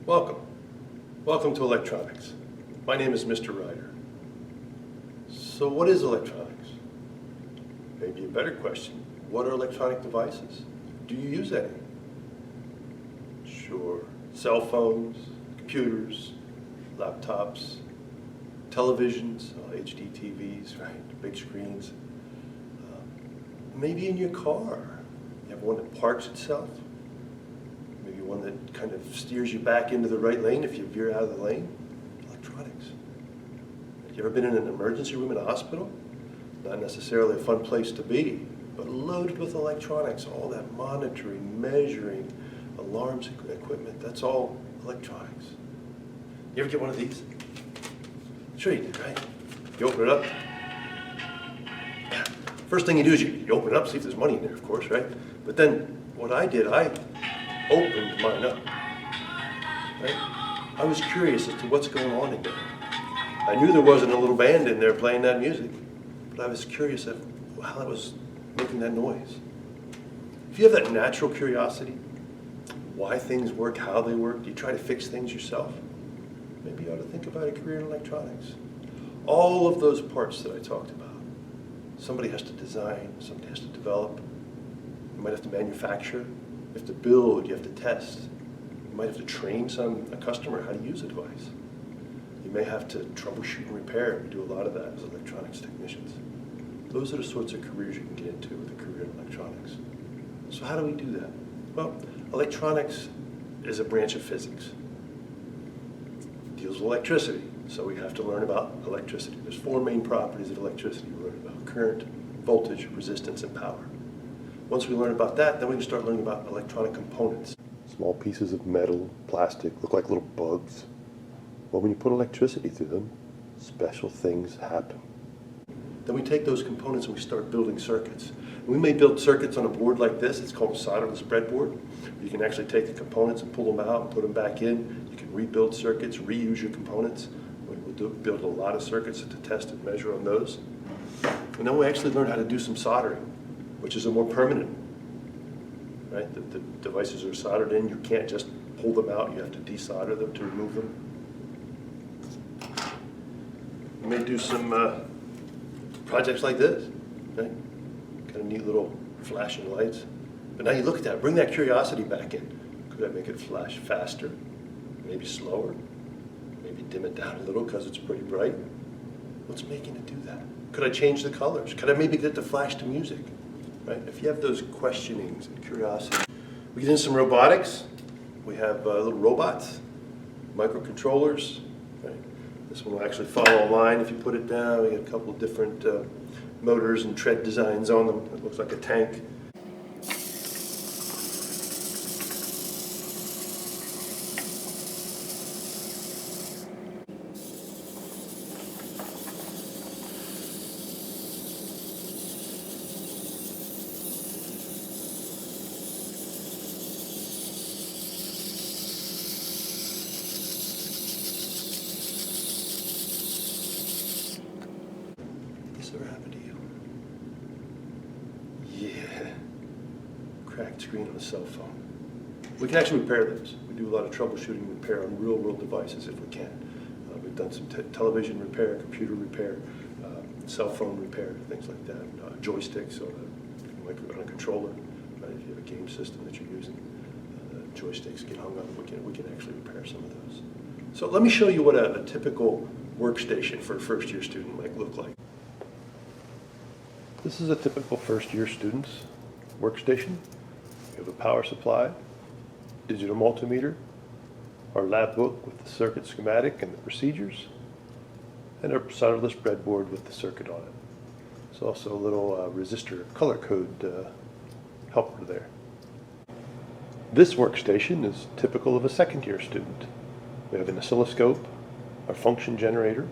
Welcome. Welcome to electronics. My name is Mr. Ryder. So what is electronics? Maybe a better question, what are electronic devices? Do you use any? Sure, cell phones, computers, laptops, televisions, HD TVs, right, big screens. Maybe in your car, you have one that parks itself. Maybe one that kind of steers you back into the right lane if you veer out of the lane. Electronics. Have you ever been in an emergency room in a hospital? Not necessarily a fun place to be, but loaded with electronics, all that monitoring, measuring, alarms, equipment, that's all electronics. You ever get one of these? Sure you did, right? You open it up. First thing you do is you open it up, see if there's money in there, of course, right? But then what I did, I opened mine up. Right? I was curious as to what's going on in there. I knew there wasn't a little band in there playing that music, but I was curious of how it was making that noise. If you have that natural curiosity, why things work, how they work, do you try to fix things yourself? Maybe you ought to think about a career in electronics. All of those parts that I talked about. Somebody has to design, somebody has to develop. You might have to manufacture, you have to build, you have to test. You might have to train a customer how to use a device. You may have to troubleshoot and repair. We do a lot of that as electronics technicians. Those are the sorts of careers you can get into with a career in electronics. So how do we do that? Well, electronics is a branch of physics. It deals with electricity, so we have to learn about electricity. There's four main properties of electricity we learn about: current, voltage, resistance, and power. Once we learn about that, then we can start learning about electronic components. Small pieces of metal, plastic, look like little bugs. Well, when you put electricity through them, special things happen. Then we take those components and we start building circuits. We may build circuits on a board like this. It's called a solderless breadboard. You can actually take the components and pull them out and put them back in. You can rebuild circuits, reuse your components. We'll build a lot of circuits to test and measure on those. And then we actually learn how to do some soldering, which is a more permanent, right? The devices are soldered in. You can't just pull them out. You have to desolder them to remove them. You may do some projects like this, right? Kind of neat little flashing lights. But now you look at that, bring that curiosity back in. Could I make it flash faster? Maybe slower? Maybe dim it down a little because it's pretty bright? What's making it do that? Could I change the colors? Could I maybe get it to flash to music? Right? If you have those questionings and curiosity. We get in some robotics. We have little robots, microcontrollers. Right? This one will actually follow a line if you put it down. We got a couple of different motors and tread designs on them. It looks like a tank. This ever happened to you? Yeah. Cracked screen on a cell phone. We can actually repair those. We do a lot of troubleshooting and repair on real-world devices if we can. We've done some television repair, computer repair, cell phone repair, things like that. Joysticks on a controller. If you have a game system that you're using, the joysticks get hung up. We can actually repair some of those. So let me show you what a typical workstation for a first-year student might look like. This is a typical first-year student's workstation. We have a power supply, digital multimeter, our lab book with the circuit schematic and the procedures, and our solderless breadboard with the circuit on it. There's also a little resistor color code helper there. This workstation is typical of a second-year student. We have an oscilloscope, our function generator,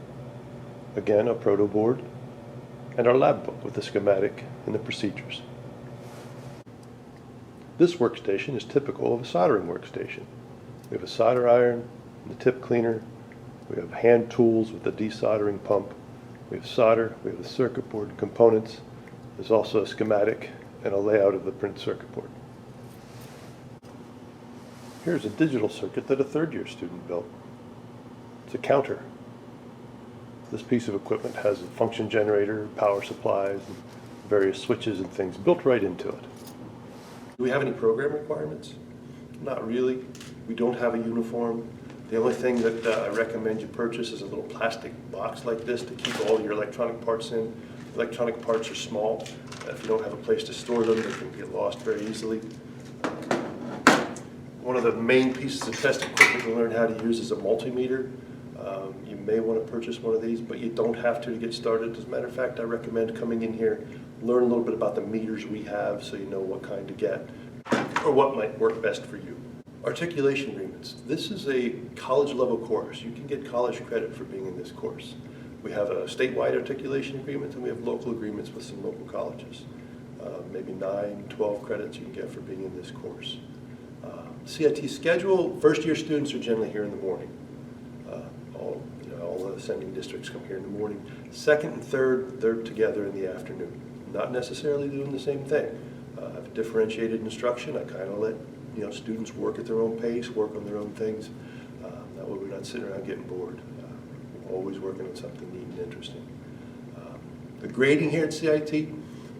again a proto board, and our lab book with the schematic and the procedures. This workstation is typical of a soldering workstation. We have a solder iron and the tip cleaner. We have hand tools with the desoldering pump. We have solder. We have the circuit board components. There's also a schematic and a layout of the print circuit board. Here's a digital circuit that a third-year student built. It's a counter. This piece of equipment has a function generator, power supplies, and various switches and things built right into it. Do we have any program requirements? Not really. We don't have a uniform. The only thing that I recommend you purchase is a little plastic box like this to keep all your electronic parts in. Electronic parts are small. If you don't have a place to store them, they can get lost very easily. One of the main pieces of test equipment to learn how to use is a multimeter. You may want to purchase one of these, but you don't have to get started. As a matter of fact, I recommend coming in here, learn a little bit about the meters we have so you know what kind to get or what might work best for you. Articulation agreements. This is a college level course. You can get college credit for being in this course. We have a statewide articulation agreement and we have local agreements with some local colleges. Maybe 9, 12 credits you can get for being in this course. CIT schedule, first year students are generally here in the morning. All the sending districts come here in the morning. Second and third, they're together in the afternoon. Not necessarily doing the same thing. I have differentiated instruction. I kind of let students work at their own pace, work on their own things. That way we're not sitting around getting bored. We're always working on something neat and interesting. The grading here at CIT,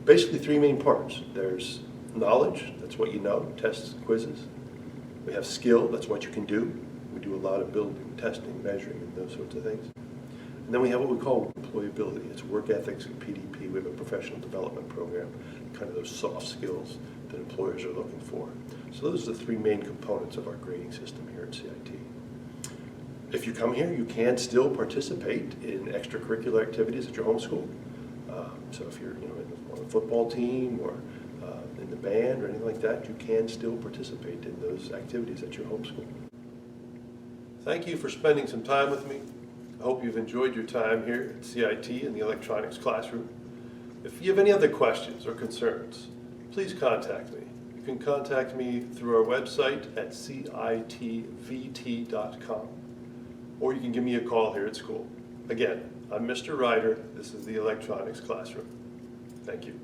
basically 3 main parts. There's knowledge, that's what you know, tests, quizzes. We have skill, that's what you can do. We do a lot of building, testing, measuring, and those sorts of things. And then we have what we call employability. It's work ethics and PDP. We have a professional development program, kind of those soft skills that employers are looking for. So those are the 3 main components of our grading system here at CIT. If you come here, you can still participate in extracurricular activities at your home school. So if you're on the football team or in the band or anything like that, you can still participate in those activities at your home school. Thank you for spending some time with me. I hope you've enjoyed your time here at CIT in the electronics classroom. If you have any other questions or concerns, please contact me. You can contact me through our website at citvt.com, or you can give me a call here at school. Again, I'm Mr. Ryder. This is the electronics classroom. Thank you.